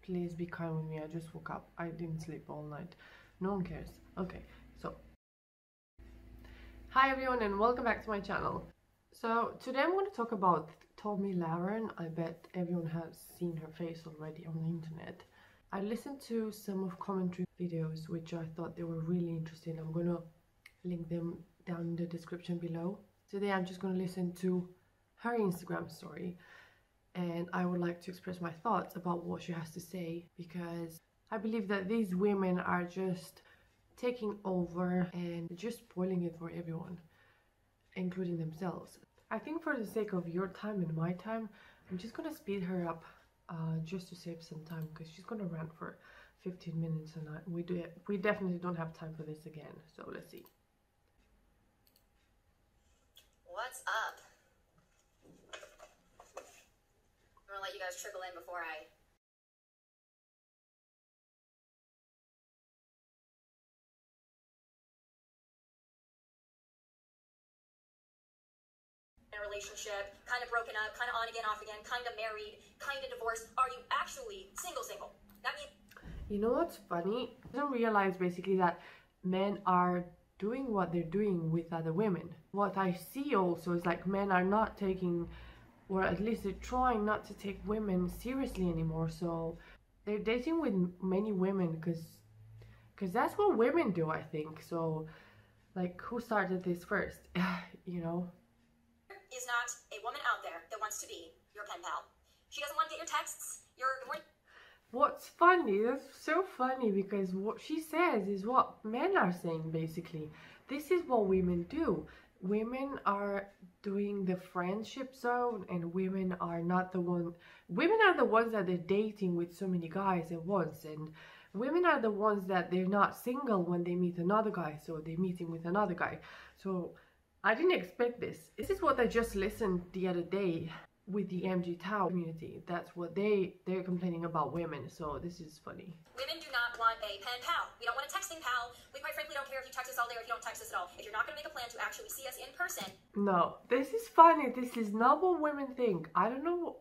Please be kind with me. I just woke up. I didn't sleep all night. No one cares. Okay, so hi everyone and welcome back to my channel. So today I'm going to talk about Tomi Lahren. I bet everyone has seen her face already on the internet. I listened to some of commentary videos which I thought they were really interesting. I'm going to link them down in the description below. Today I'm just going to listen to her Instagram story, and I would like to express my thoughts about what she has to say, because I believe that these women are just taking over and just spoiling it for everyone, including themselves. I think for the sake of your time and my time, I'm just gonna speed her up just to save some time, because she's gonna rant for 15 minutes and we definitely don't have time for this again. So let's see. What's up? I'm gonna let you guys trickle in before I in a relationship, kind of broken up, kind of on again, off again, kind of married, kind of divorced. Are you actually single? That means, you know what's funny? I don't realize basically that men are doing what they're doing with other women. What I see also is like men are not taking, or at least they're trying not to take women seriously anymore. So they're dating with many women because that's what women do, I think. So like, who started this first? You know? is not a woman out there that wants to be your pen pal. She doesn't want to get your texts, your good morning. What's funny, that's so funny, because what she says is what men are saying basically. This is what women do. Women are doing the friendship zone, and women are not the one. Women are the ones that they're dating with so many guys at once, and women are the ones that they're not single when they meet another guy, so they're meeting with another guy. So I didn't expect this. This is what I just listened the other day with the MG Tao community. That's what they're complaining about women. So this is funny. Women do not want a pen pal. We don't want a texting pal. We quite frankly don't care if you text us all day or if you don't text us at all. If you're not going to make a plan to actually see us in person. No, this is funny. This is not what women think. I don't know.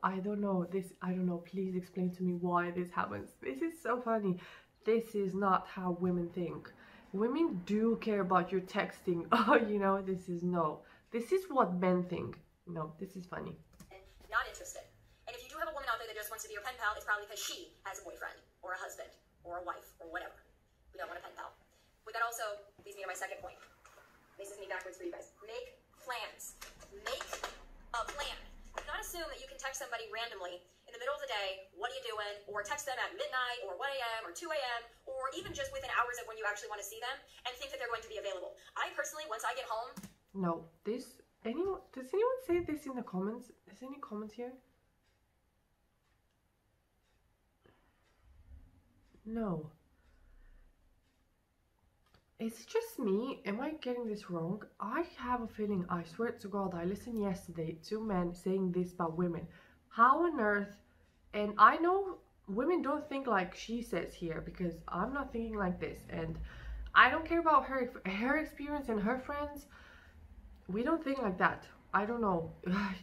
Please explain to me why this happens. This is so funny. This is not how women think. Women do care about your texting. Oh, you know, this is what men think. No, this is funny. Not interested. And if you do have a woman out there that just wants to be your pen pal, it's probably because she has a boyfriend or a husband or a wife or whatever. We don't want a pen pal. But that also leads me to my second point. This is me backwards for you guys. Make plans. Make a plan. Do not assume that you can text somebody randomly in the middle of the day, what are you doing? Or text them at midnight or 1 a.m. or 2 a.m. or even just within hours of when you actually want to see them and think that they're going to be available. I personally, once I get home... No, does anyone say this in the comments? Is there any comments here? No. Is it just me? Am I getting this wrong? I have a feeling, I swear to God, I listened yesterday to men saying this about women. How on earth? And I know women don't think like she says here, because I'm not thinking like this, and I don't care about her experience and her friends. We don't think like that. I don't know.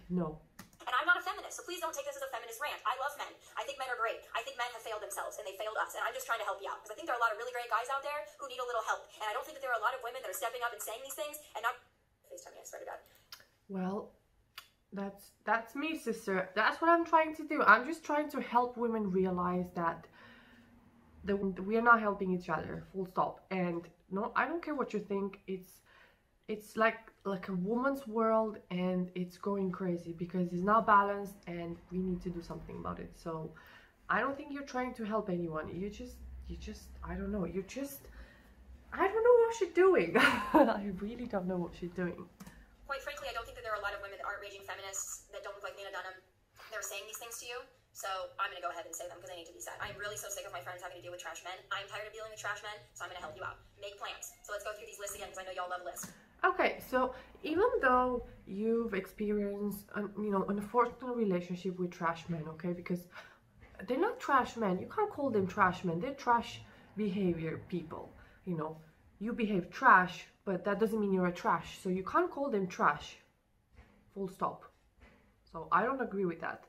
No. And I'm not a feminist, so please don't take this as a feminist rant. I love men. I think men are great. I think men have failed themselves, and they failed us. And I'm just trying to help you out, because I think there are a lot of really great guys out there who need a little help. And I don't think that there are a lot of women that are stepping up and saying these things and not FaceTime me, I swear to God. Well, that's me, sister. That's what I'm trying to do. I'm just trying to help women realize that we are not helping each other, full stop. And no, I don't care what you think. It's like a woman's world, and it's going crazy because it's not balanced, and we need to do something about it. So I don't think you're trying to help anyone. You just I don't know. I don't know what she's doing. I really don't know what she's doing. Quite frankly, I don't think that there are a lot of women that aren't raging feminists that don't look like Lena Dunham. They're saying these things to you, so I'm going to go ahead and say them because they need to be said. I'm really so sick of my friends having to deal with trash men. I'm tired of dealing with trash men, so I'm going to help you out. Make plans. So let's go through these lists again, because I know y'all love lists. Okay, so even though you've experienced an unfortunate relationship with trash men, okay, because they're not trash men. You can't call them trash men. They're trash behavior people. You know, you behave trash, but that doesn't mean you're a trash. So you can't call them trash. Full stop. So I don't agree with that.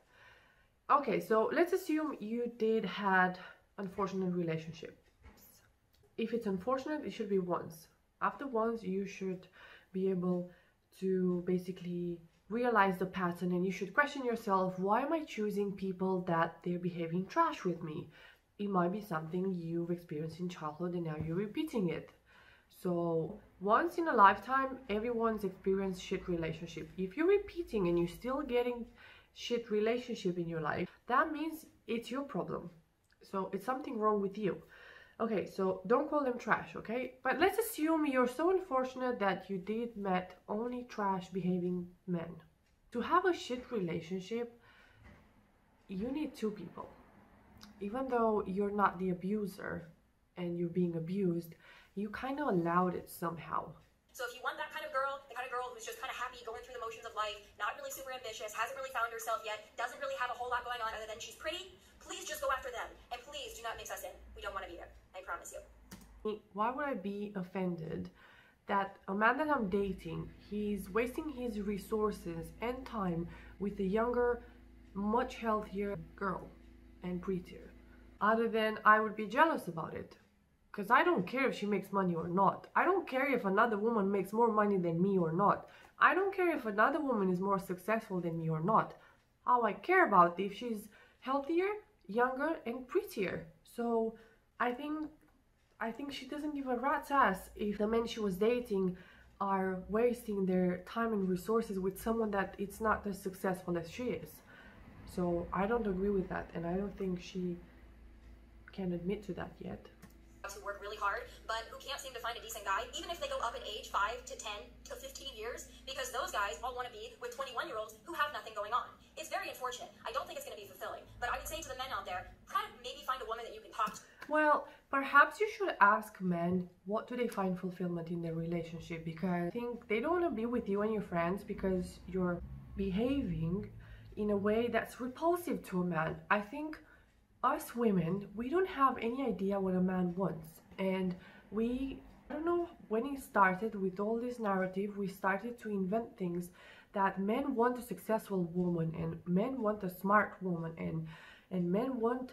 Okay, so let's assume you did had unfortunate relationships. If it's unfortunate, it should be once. After once, you should be able to basically realize the pattern, and you should question yourself, why am I choosing people that they're behaving trash with me? It might be something you've experienced in childhood and now you're repeating it. So once in a lifetime, everyone's experienced shit relationship. If you're repeating and you're still getting shit relationship in your life, that means it's your problem. So it's something wrong with you. Okay, so don't call them trash, okay? But let's assume you're so unfortunate that you did met only trash behaving men. To have a shit relationship, you need two people. Even though you're not the abuser and you're being abused, you kind of allowed it somehow. So if you want that kind of girl, the kind of girl who's just kind of happy going through the motions of life, not really super ambitious, hasn't really found herself yet, doesn't really have a whole lot going on other than she's pretty, please just go after them. And please do not mix us in. We don't want to be there. I promise you. Why would I be offended that a man that I'm dating, he's wasting his resources and time with a younger, much healthier girl and prettier? Other than I would be jealous about it. Because I don't care if she makes money or not. I don't care if another woman makes more money than me or not. I don't care if another woman is more successful than me or not. All I care about if she's healthier, younger, and prettier. So I think she doesn't give a rat's ass if the men she was dating are wasting their time and resources with someone that it's not as successful as she is. So I don't agree with that, and I don't think she can admit to that yet. Who work really hard, but who can't seem to find a decent guy, even if they go up in age 5 to 10 to 15 years, because those guys all want to be with 21-year-olds who have nothing going on. It's very unfortunate. I don't think it's going to be fulfilling, but I would say to the men out there, try to maybe find a woman that you can talk to. Well, perhaps you should ask men, what do they find fulfillment in their relationship? Because I think they don't want to be with you and your friends because you're behaving in a way that's repulsive to a man. I think us women, we don't have any idea what a man wants, and I don't know when it started with all this narrative, we started to invent things that men want a successful woman, and men want a smart woman, and men want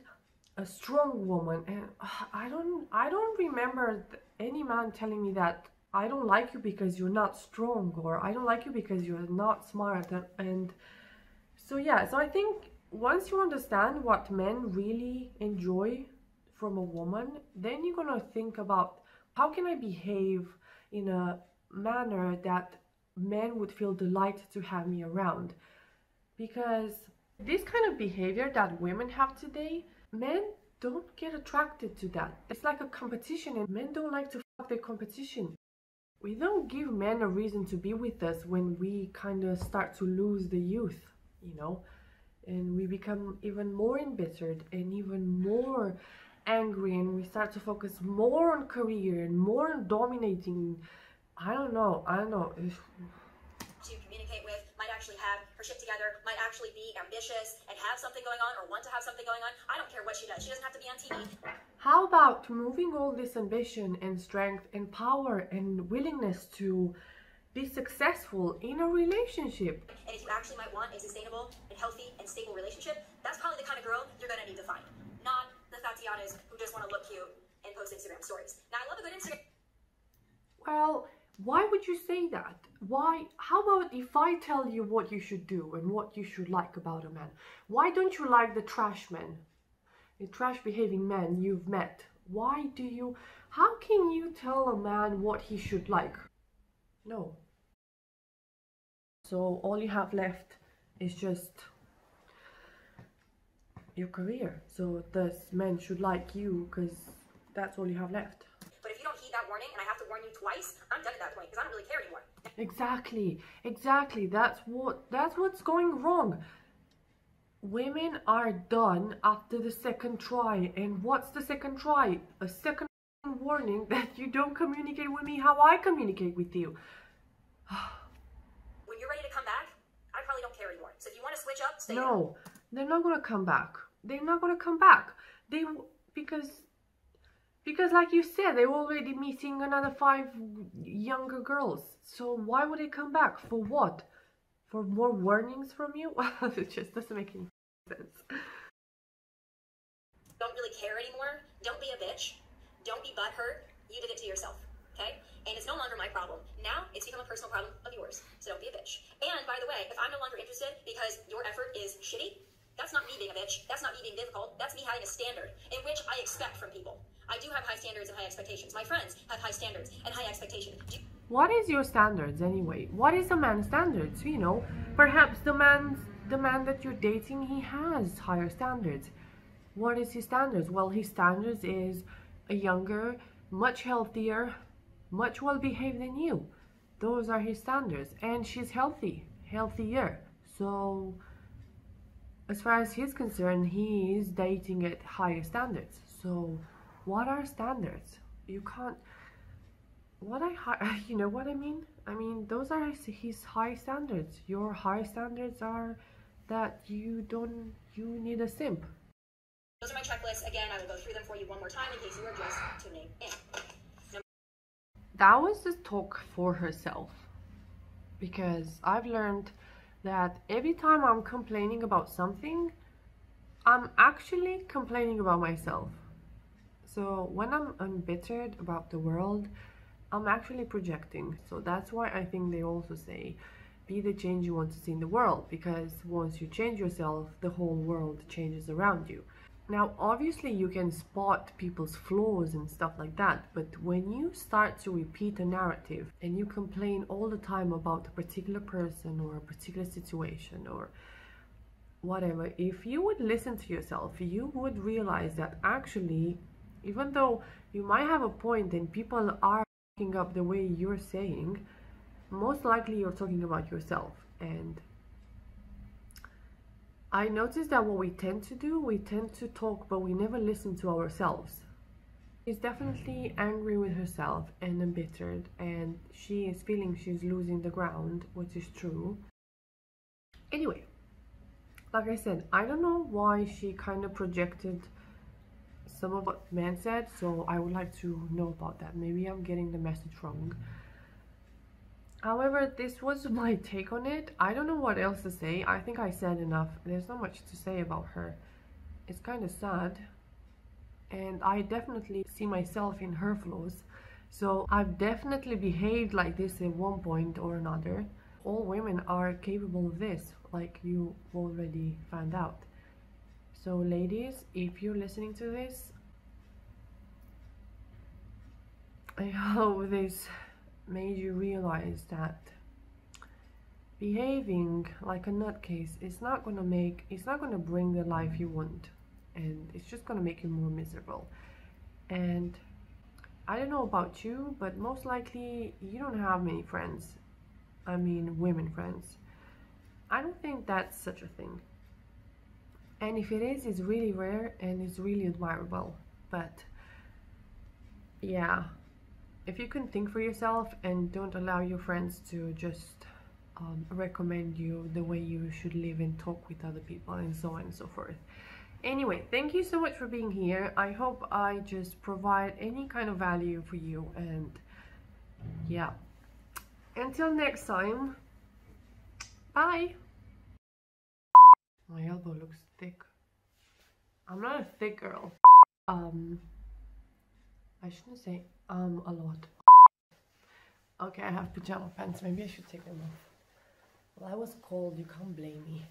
a strong woman, and I don't remember any man telling me that I don't like you because you're not strong, or I don't like you because you're not smart, and so yeah, so I think once you understand what men really enjoy from a woman, then you're gonna think about how can I behave in a manner that men would feel delighted to have me around. Because this kind of behavior that women have today, men don't get attracted to that. It's like a competition, and men don't like to fuck their competition. We don't give men a reason to be with us when we kind of start to lose the youth, you know? And we become even more embittered and even more angry, and we start to focus more on career and more on dominating. I don't know. To communicate with, might actually have her shit together, might actually be ambitious and have something going on or want to have something going on. I don't care what she does. She doesn't have to be on TV. How about moving all this ambition and strength and power and willingness to be successful in a relationship? And if you actually might want a sustainable and healthy and stable relationship, that's probably the kind of girl you're going to need to find. Not the Tatianas who just want to look cute and post Instagram stories. Now, I love a good Instagram. Well, why would you say that? Why? How about if I tell you what you should do and what you should like about a man? Why don't you like the trash men? The trash behaving men you've met? Why do you? How can you tell a man what he should like? No. So all you have left is just your career. So thus men should like you because that's all you have left. But if you don't heed that warning and I have to warn you twice, I'm done at that point because I don't really care anymore. Exactly. That's what's going wrong. Women are done after the second try. And what's the second try? A second warning that you don't communicate with me how I communicate with you. When you're ready to come back, I probably don't care anymore. So if you want to switch up, stay No, they're not gonna come back. They're not gonna come back. Because like you said, they're already meeting another 5 younger girls. So why would they come back? For what? For more warnings from you? It just doesn't make any Don't really care anymore. Don't be a bitch. Don't be butthurt. You did it to yourself, okay? And it's no longer my problem. Now it's become a personal problem of yours. So don't be a bitch. And by the way, if I'm no longer interested because your effort is shitty, that's not me being a bitch. That's not me being difficult. That's me having a standard in which I expect from people. I do have high standards and high expectations. My friends have high standards and high expectations. What is your standards anyway? What is a man's standards? You know, perhaps the man that you're dating, he has higher standards. What is his standards? Well, his standards is a younger, much healthier, much well-behaved than you. Those are his standards. And she's healthier. So as far as he's concerned, he is dating at higher standards. So what are standards? You can't, you know what I mean? I mean, those are his high standards. Your high standards are that you need a simp. Those are my checklists. Again, I will go through them for you one more time in case you are just tuning in. That was just talk for herself. Because I've learned that every time I'm complaining about something, I'm actually complaining about myself. So when I'm embittered about the world, I'm actually projecting. So that's why I think they also say, be the change you want to see in the world, because once you change yourself, the whole world changes around you. Now, obviously you can spot people's flaws and stuff like that, but when you start to repeat a narrative and you complain all the time about a particular person or a particular situation or whatever, if you would listen to yourself, you would realize that actually, even though you might have a point and people are picking up the way you're saying, most likely you're talking about yourself. And I noticed that what we tend to do, we tend to talk, but we never listen to ourselves. She's definitely angry with herself and embittered, and she is feeling she's losing the ground, which is true. Anyway, like I said, I don't know why she kind of projected some of what men said, so I would like to know about that. Maybe I'm getting the message wrong. However, this was my take on it. I don't know what else to say. I think I said enough. There's not much to say about her. It's kind of sad. And I definitely see myself in her flaws. So I've definitely behaved like this at one point or another. All women are capable of this, like you already found out. So ladies, if you're listening to this, I hope this made you realize that behaving like a nutcase is not gonna bring the life you want, and it's just gonna make you more miserable. And I don't know about you, but most likely you don't have many friends. I mean, women friends. I don't think that's such a thing. And if it is, it's really rare and it's really admirable. But yeah, if you can think for yourself and don't allow your friends to just recommend you the way you should live and talk with other people and so on and so forth. Anyway, thank you so much for being here. I hope I just provide any kind of value for you, and yeah, until next time, bye. My elbow looks thick. I'm not a thick girl. I shouldn't say a lot. Okay, I have pajama pants. Maybe I should take them off. Well, I was cold. You can't blame me.